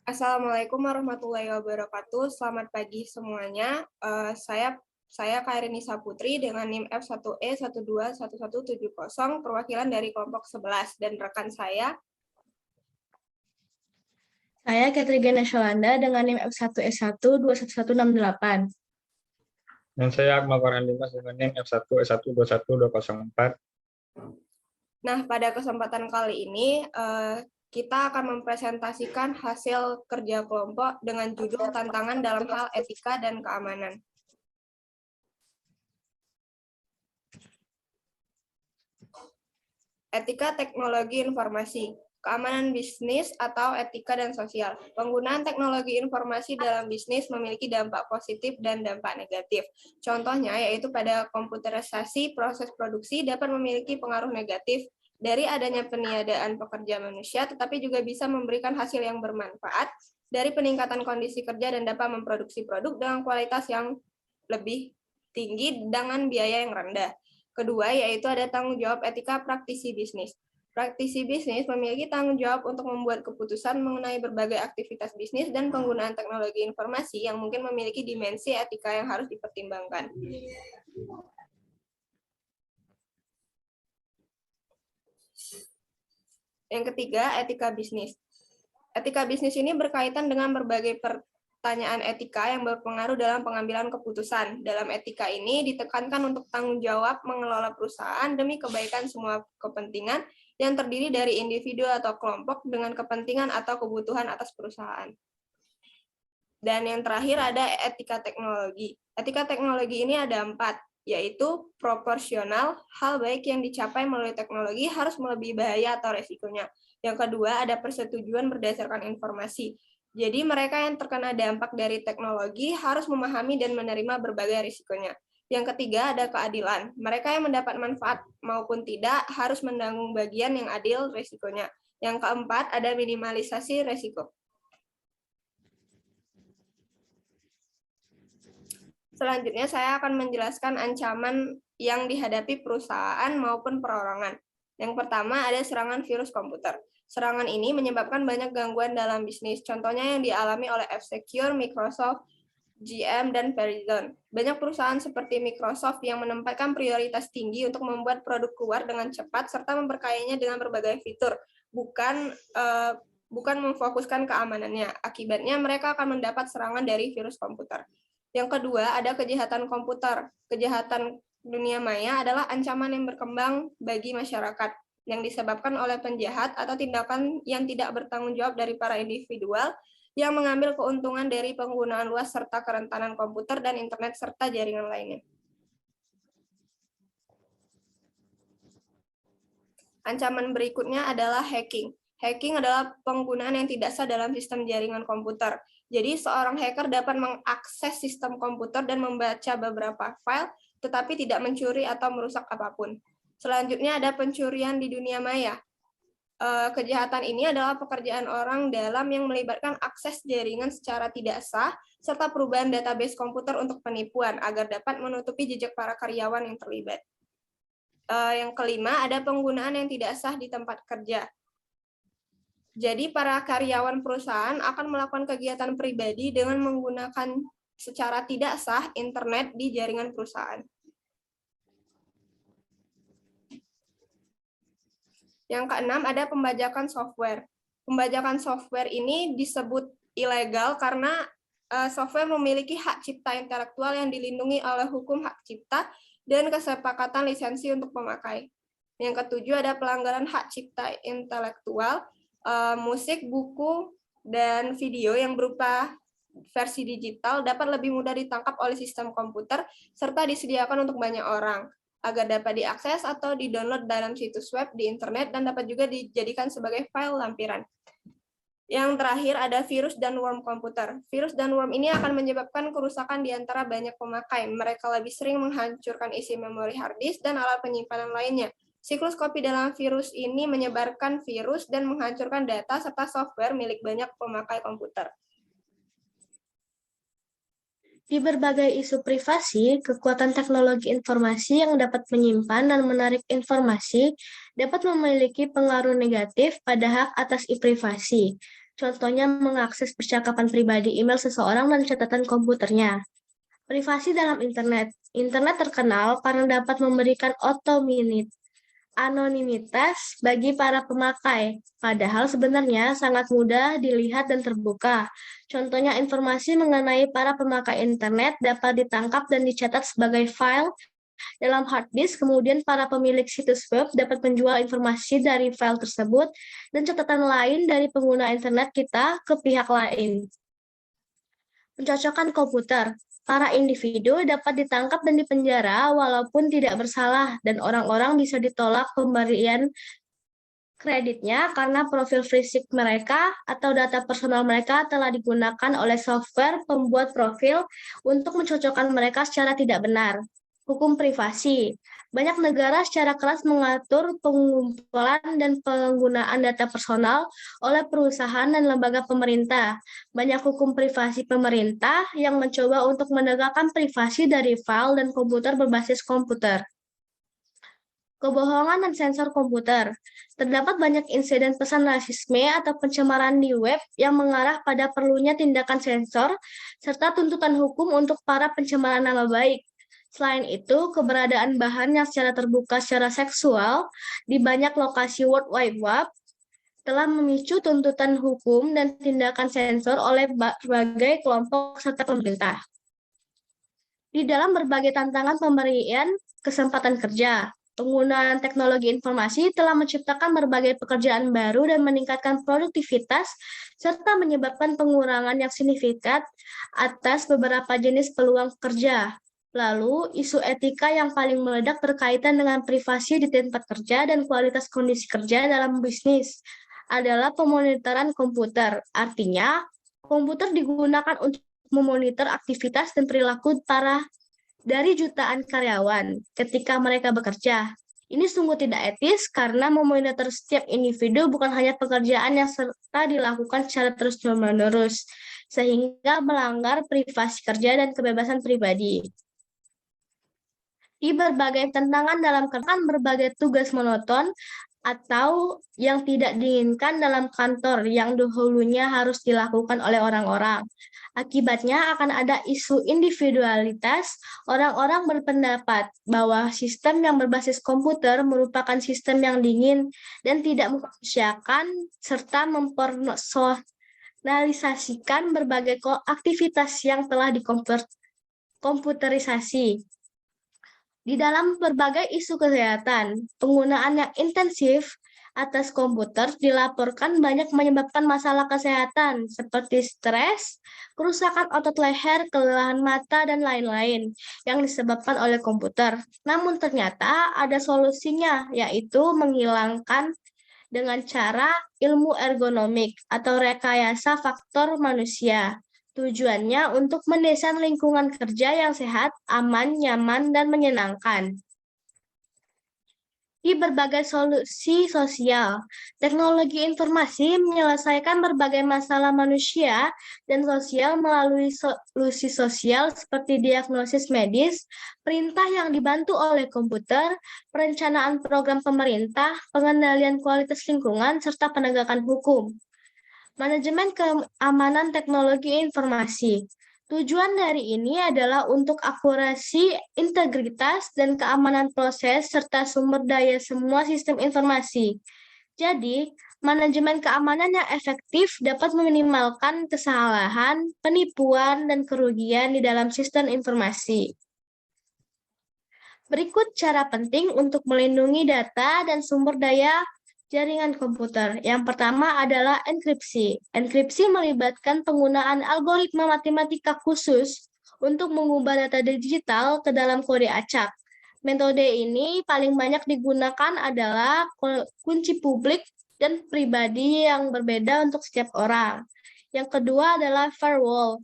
Assalamualaikum warahmatullahi wabarakatuh. Selamat pagi semuanya. Saya Kairini Saputri dengan NIM F1E1211170 perwakilan dari kelompok 11 dan rekan saya. Saya Katrigana Sholanda dengan NIM F1E1211168. Dan saya Akmal Farhan Dimas dengan NIM F1E1211204. Nah, pada kesempatan kali ini kita akan mempresentasikan hasil kerja kelompok dengan judul Tantangan dalam Hal Etika dan Keamanan. Etika teknologi informasi, keamanan bisnis atau etika dan sosial. Penggunaan teknologi informasi dalam bisnis memiliki dampak positif dan dampak negatif. Contohnya yaitu pada komputerisasi proses produksi dapat memiliki pengaruh negatif dari adanya peniadaan pekerja manusia, tetapi juga bisa memberikan hasil yang bermanfaat dari peningkatan kondisi kerja dan dapat memproduksi produk dengan kualitas yang lebih tinggi dengan biaya yang rendah. Kedua, yaitu ada tanggung jawab etika praktisi bisnis. Praktisi bisnis memiliki tanggung jawab untuk membuat keputusan mengenai berbagai aktivitas bisnis dan penggunaan teknologi informasi yang mungkin memiliki dimensi etika yang harus dipertimbangkan. Yang ketiga, etika bisnis. Etika bisnis ini berkaitan dengan berbagai pertanyaan etika yang berpengaruh dalam pengambilan keputusan. Dalam etika ini ditekankan untuk tanggung jawab mengelola perusahaan demi kebaikan semua kepentingan yang terdiri dari individu atau kelompok dengan kepentingan atau kebutuhan atas perusahaan. Dan yang terakhir ada etika teknologi. Etika teknologi ini ada 4, yaitu proporsional, hal baik yang dicapai melalui teknologi harus melebihi bahaya atau resikonya. Yang kedua ada persetujuan berdasarkan informasi. Jadi mereka yang terkena dampak dari teknologi harus memahami dan menerima berbagai risikonya. Yang ketiga ada keadilan. Mereka yang mendapat manfaat maupun tidak harus menanggung bagian yang adil risikonya. Yang keempat ada minimalisasi risiko. Selanjutnya saya akan menjelaskan ancaman yang dihadapi perusahaan maupun perorangan. Yang pertama ada serangan virus komputer. Serangan ini menyebabkan banyak gangguan dalam bisnis. Contohnya yang dialami oleh F-Secure, Microsoft, GM, dan Verizon. Banyak perusahaan seperti Microsoft yang menempatkan prioritas tinggi untuk membuat produk keluar dengan cepat serta memperkayanya dengan berbagai fitur, bukan memfokuskan keamanannya. Akibatnya mereka akan mendapat serangan dari virus komputer. Yang kedua, ada kejahatan komputer. Kejahatan dunia maya adalah ancaman yang berkembang bagi masyarakat yang disebabkan oleh penjahat atau tindakan yang tidak bertanggung jawab dari para individual yang mengambil keuntungan dari penggunaan luas serta kerentanan komputer dan internet serta jaringan lainnya. Ancaman berikutnya adalah hacking. Hacking adalah penggunaan yang tidak sah dalam sistem jaringan komputer. Jadi seorang hacker dapat mengakses sistem komputer dan membaca beberapa file, tetapi tidak mencuri atau merusak apapun. Selanjutnya ada pencurian di dunia maya. Kejahatan ini adalah pekerjaan orang dalam yang melibatkan akses jaringan secara tidak sah, serta perubahan database komputer untuk penipuan, agar dapat menutupi jejak para karyawan yang terlibat. Yang kelima, ada penggunaan yang tidak sah di tempat kerja. Jadi para karyawan perusahaan akan melakukan kegiatan pribadi dengan menggunakan secara tidak sah internet di jaringan perusahaan. Yang keenam ada pembajakan software. Pembajakan software ini disebut ilegal karena software memiliki hak cipta intelektual yang dilindungi oleh hukum hak cipta dan kesepakatan lisensi untuk pemakai. Yang ketujuh ada pelanggaran hak cipta intelektual, musik, buku, dan video yang berupa versi digital dapat lebih mudah ditangkap oleh sistem komputer serta disediakan untuk banyak orang agar dapat diakses atau di-download dalam situs web di internet dan dapat juga dijadikan sebagai file lampiran. Yang terakhir ada virus dan worm komputer. Virus dan worm ini akan menyebabkan kerusakan di antara banyak pemakai. Mereka lebih sering menghancurkan isi memori hard disk dan alat penyimpanan lainnya. Siklus kopi dalam virus ini menyebarkan virus dan menghancurkan data serta software milik banyak pemakai komputer. Di berbagai isu privasi, kekuatan teknologi informasi yang dapat menyimpan dan menarik informasi dapat memiliki pengaruh negatif pada hak atas privasi. Contohnya mengakses percakapan pribadi email seseorang dan catatan komputernya. Privasi dalam internet. Internet terkenal karena dapat memberikan anonimitas bagi para pemakai, padahal sebenarnya sangat mudah dilihat dan terbuka. Contohnya, informasi mengenai para pemakai internet dapat ditangkap dan dicatat sebagai file dalam hard disk, kemudian para pemilik situs web dapat menjual informasi dari file tersebut dan catatan lain dari pengguna internet kita ke pihak lain. Pencocokan komputer. Para individu dapat ditangkap dan dipenjara walaupun tidak bersalah, dan orang-orang bisa ditolak pemberian kreditnya karena profil fisik mereka atau data personal mereka telah digunakan oleh software pembuat profil untuk mencocokkan mereka secara tidak benar. Hukum privasi. Banyak negara secara keras mengatur pengumpulan dan penggunaan data personal oleh perusahaan dan lembaga pemerintah. Banyak hukum privasi pemerintah yang mencoba untuk menegakkan privasi dari file dan komputer berbasis komputer. Kebohongan dan sensor komputer. Terdapat banyak insiden pesan rasisme atau pencemaran di web yang mengarah pada perlunya tindakan sensor serta tuntutan hukum untuk para pencemaran nama baik. Selain itu, keberadaan bahan yang secara terbuka secara seksual di banyak lokasi World Wide Web telah memicu tuntutan hukum dan tindakan sensor oleh berbagai kelompok serta pemerintah. Di dalam berbagai tantangan pemberian kesempatan kerja, penggunaan teknologi informasi telah menciptakan berbagai pekerjaan baru dan meningkatkan produktivitas serta menyebabkan pengurangan yang signifikan atas beberapa jenis peluang kerja. Lalu, isu etika yang paling meledak berkaitan dengan privasi di tempat kerja dan kualitas kondisi kerja dalam bisnis adalah pemonitoran komputer. Artinya, komputer digunakan untuk memonitor aktivitas dan perilaku dari jutaan karyawan ketika mereka bekerja. Ini sungguh tidak etis karena memonitor setiap individu bukan hanya pekerjaan yang serta dilakukan secara terus-menerus, sehingga melanggar privasi kerja dan kebebasan pribadi. Di berbagai tantangan dalam kerjaan, berbagai tugas monoton atau yang tidak diinginkan dalam kantor yang dahulunya harus dilakukan oleh orang-orang. Akibatnya akan ada isu individualitas. Orang-orang berpendapat bahwa sistem yang berbasis komputer merupakan sistem yang dingin dan tidak memanusiakan serta mempersonalisasikan berbagai aktivitas yang telah dikomputerisasi. Di dalam berbagai isu kesehatan, penggunaan yang intensif atas komputer dilaporkan banyak menyebabkan masalah kesehatan seperti stres, kerusakan otot leher, kelelahan mata, dan lain-lain yang disebabkan oleh komputer. Namun ternyata ada solusinya, yaitu menghilangkan dengan cara ilmu ergonomik atau rekayasa faktor manusia. Tujuannya untuk mendesain lingkungan kerja yang sehat, aman, nyaman, dan menyenangkan. Di berbagai solusi sosial, teknologi informasi menyelesaikan berbagai masalah manusia dan sosial melalui solusi sosial seperti diagnosis medis, perintah yang dibantu oleh komputer, perencanaan program pemerintah, pengendalian kualitas lingkungan, serta penegakan hukum. Manajemen keamanan teknologi informasi. Tujuan dari ini adalah untuk akurasi, integritas, dan keamanan proses serta sumber daya semua sistem informasi. Jadi, manajemen keamanan yang efektif dapat meminimalkan kesalahan, penipuan, dan kerugian di dalam sistem informasi. Berikut cara penting untuk melindungi data dan sumber daya jaringan komputer. Yang pertama adalah enkripsi. Enkripsi melibatkan penggunaan algoritma matematika khusus untuk mengubah data digital ke dalam kode acak. Metode ini paling banyak digunakan adalah kunci publik dan pribadi yang berbeda untuk setiap orang. Yang kedua adalah firewall.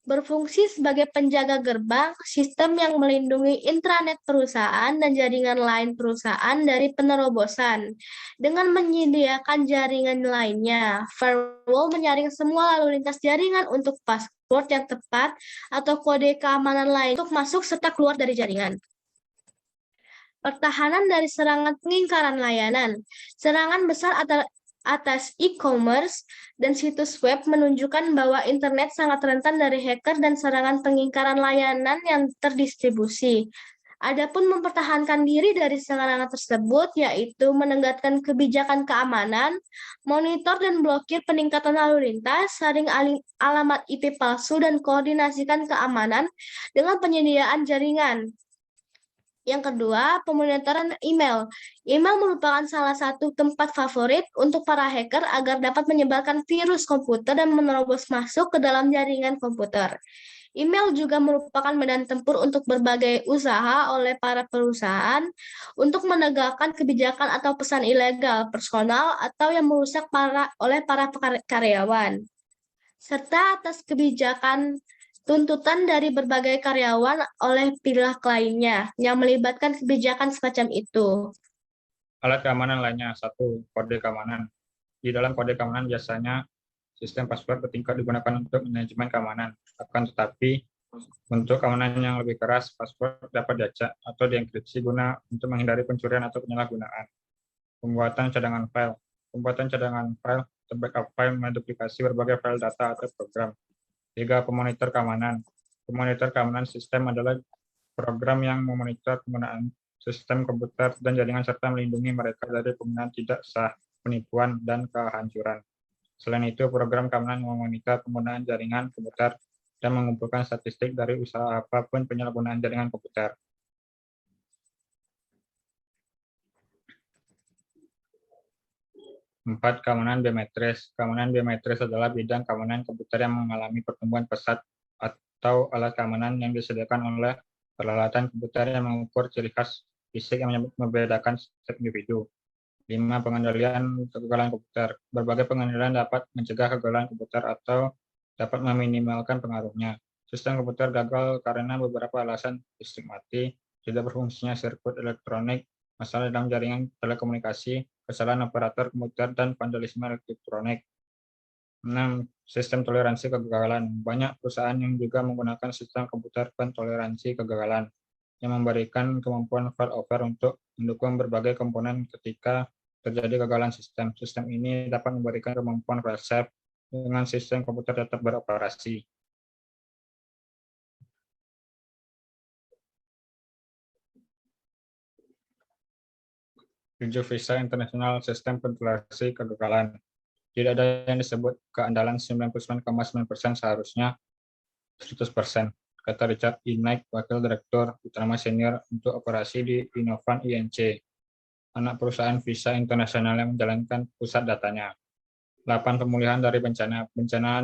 Berfungsi sebagai penjaga gerbang, sistem yang melindungi intranet perusahaan dan jaringan lain perusahaan dari penerobosan. Dengan menyediakan jaringan lainnya, firewall menyaring semua lalu lintas jaringan untuk password yang tepat atau kode keamanan lain untuk masuk serta keluar dari jaringan. Pertahanan dari serangan pengingkaran layanan. Serangan besar atas e-commerce dan situs web menunjukkan bahwa internet sangat rentan dari hacker dan serangan pengingkaran layanan yang terdistribusi. Adapun mempertahankan diri dari serangan tersebut, yaitu menegakkan kebijakan keamanan, monitor dan blokir peningkatan lalu lintas, saring alamat IP palsu, dan koordinasikan keamanan dengan penyediaan jaringan. Yang kedua, pemonitoran email. Email merupakan salah satu tempat favorit untuk para hacker agar dapat menyebarkan virus komputer dan menerobos masuk ke dalam jaringan komputer. Email juga merupakan medan tempur untuk berbagai usaha oleh para perusahaan untuk menegakkan kebijakan atau pesan ilegal personal atau yang merusak oleh para karyawan, serta atas kebijakan tuntutan dari berbagai karyawan oleh pihak lainnya yang melibatkan kebijakan semacam itu. Alat keamanan lainnya. 1. Kode keamanan. Di dalam kode keamanan biasanya sistem password bertingkat digunakan untuk manajemen keamanan. Akan tetapi, untuk keamanan yang lebih keras, password dapat diacak atau dienkripsi guna untuk menghindari pencurian atau penyalahgunaan. Pembuatan cadangan file. Pembuatan cadangan file atau backup file menduplikasi berbagai file data atau program. 3. Pemonitor keamanan. Pemonitor keamanan sistem adalah program yang memonitor penggunaan sistem komputer dan jaringan serta melindungi mereka dari penggunaan tidak sah, penipuan, dan kehancuran. Selain itu, program keamanan memonitor penggunaan jaringan komputer dan mengumpulkan statistik dari usaha apapun penyalahgunaan jaringan komputer. Empat, keamanan biometris. Keamanan biometris adalah bidang keamanan komputer yang mengalami pertumbuhan pesat atau alat keamanan yang disediakan oleh peralatan komputer yang mengukur ciri khas fisik yang membedakan setiap individu. 5. Pengendalian kegagalan komputer. Berbagai pengendalian dapat mencegah kegagalan komputer atau dapat meminimalkan pengaruhnya. Sistem komputer gagal karena beberapa alasan: listrik mati, tidak berfungsinya sirkuit elektronik, masalah dalam jaringan telekomunikasi, kesalahan operator komputer, dan vandalisme elektronik. 6. Sistem toleransi kegagalan. Banyak perusahaan yang juga menggunakan sistem komputer pentoleransi kegagalan, yang memberikan kemampuan failover untuk mendukung berbagai komponen ketika terjadi kegagalan sistem. Sistem ini dapat memberikan kemampuan fail-safe dengan sistem komputer tetap beroperasi. Tujuh, visa internasional sistem pentoleransi kegagalan. Tidak ada yang disebut keandalan 99,9% seharusnya 100%, kata Richard E. Knight, Wakil Direktur Utama Senior untuk Operasi di Inovan INC, anak perusahaan visa internasional yang menjalankan pusat datanya. 8. Pemulihan dari bencana. Bencana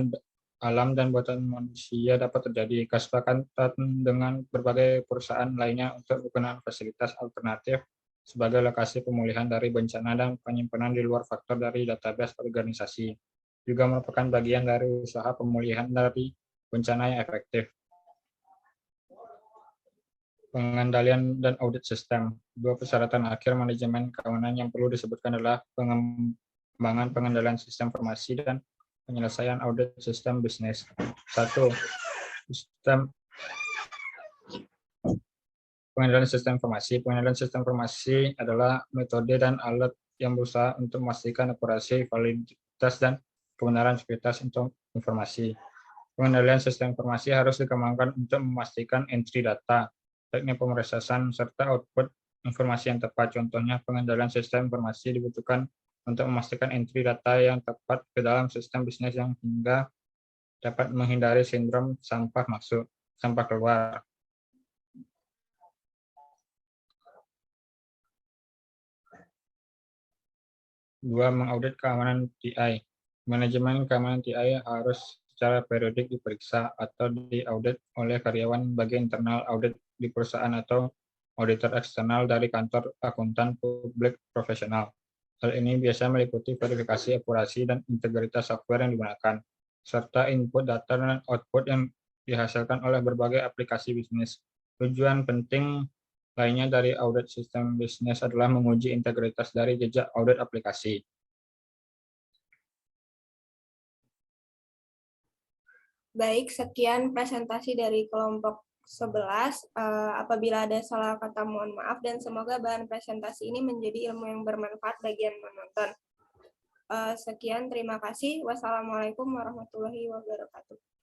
alam dan buatan manusia dapat terjadi. Kesepakatan dengan berbagai perusahaan lainnya untuk penggunaan fasilitas alternatif sebagai lokasi pemulihan dari bencana dan penyimpanan di luar faktor dari database organisasi juga merupakan bagian dari usaha pemulihan dari bencana yang efektif. Pengendalian dan audit sistem. Dua persyaratan akhir manajemen keamanan yang perlu disebutkan adalah pengembangan pengendalian sistem informasi dan penyelesaian audit sistem bisnis. 1. Pengendalian sistem informasi. Pengendalian sistem informasi adalah metode dan alat yang berusaha untuk memastikan operasi, validitas, dan kebenaran sekuritas untuk informasi. Pengendalian sistem informasi harus dikembangkan untuk memastikan entry data, teknik pemrosesan, serta output informasi yang tepat. Contohnya, pengendalian sistem informasi dibutuhkan untuk memastikan entry data yang tepat ke dalam sistem bisnis yang hingga dapat menghindari sindrom sampah masuk, sampah keluar. Dua, mengaudit keamanan TI. Manajemen keamanan TI harus secara periodik diperiksa atau diaudit oleh karyawan bagian internal audit di perusahaan atau auditor eksternal dari kantor akuntan publik profesional. Hal ini biasa meliputi verifikasi akurasi dan integritas software yang digunakan, serta input data dan output yang dihasilkan oleh berbagai aplikasi bisnis. Tujuan penting lainnya dari audit sistem bisnis adalah menguji integritas dari jejak audit aplikasi. Baik, sekian presentasi dari kelompok 11. Apabila ada salah kata mohon maaf dan semoga bahan presentasi ini menjadi ilmu yang bermanfaat bagi yang menonton. Sekian, terima kasih. Wassalamualaikum warahmatullahi wabarakatuh.